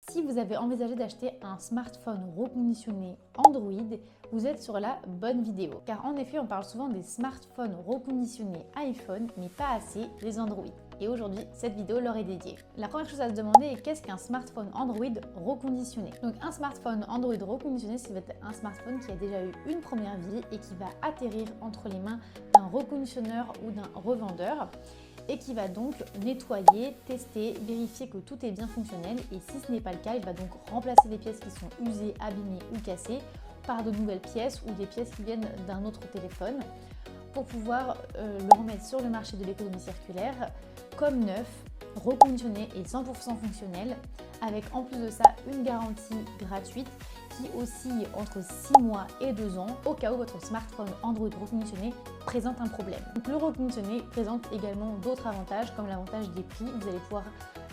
Si vous avez envisagé d'acheter un smartphone reconditionné Android, vous êtes sur la bonne vidéo. Car en effet, on parle souvent des smartphones reconditionnés iPhone, mais pas assez des Android. Et aujourd'hui, cette vidéo leur est dédiée. La première chose à se demander est qu'est-ce qu'un smartphone Android reconditionné? Donc un smartphone Android reconditionné, c'est un smartphone qui a déjà eu une première vie et qui va atterrir entre les mains d'un reconditionneur ou d'un revendeur et qui va donc nettoyer, tester, vérifier que tout est bien fonctionnel et si ce n'est pas le cas, il va donc remplacer les pièces qui sont usées, abîmées ou cassées par de nouvelles pièces ou des pièces qui viennent d'un autre téléphone pour pouvoir le remettre sur le marché de l'économie circulaire comme neuf, reconditionné et 100% fonctionnel, avec en plus de ça une garantie gratuite qui oscille entre 6 mois et 2 ans au cas où votre smartphone Android reconditionné présente un problème. Donc, le reconditionné présente également d'autres avantages comme l'avantage des prix. Vous allez pouvoir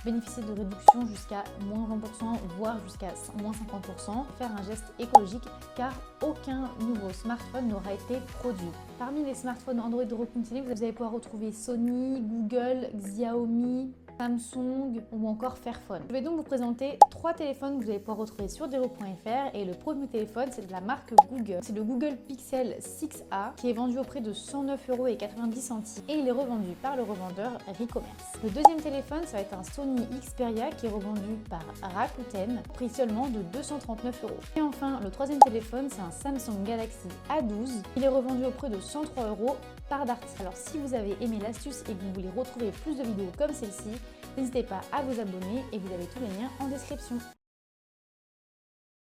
bénéficier de réductions jusqu'à moins 20%, voire jusqu'à moins 50%. Faire un geste écologique car aucun nouveau smartphone n'aura été produit. Parmi les smartphones Android reconditionnés, vous allez pouvoir retrouver Sony, Google, Xiaomi, Samsung ou encore Fairphone. Je vais donc vous présenter 3 téléphones que vous allez pouvoir retrouver sur Dero.fr et le premier téléphone c'est de la marque Google. C'est le Google Pixel 6a qui est vendu au prix de 109,90 € et il est revendu par le revendeur Recommerce. Le deuxième téléphone ça va être un Sony Xperia qui est revendu par Rakuten, prix seulement de 239 €. Et enfin le troisième téléphone c'est un Samsung Galaxy A12. Il est revendu au prix de 103 € par Darty. Alors si vous avez aimé l'astuce et que vous voulez retrouver plus de vidéos comme celle-ci, n'hésitez pas à vous abonner et vous avez tous les liens en description.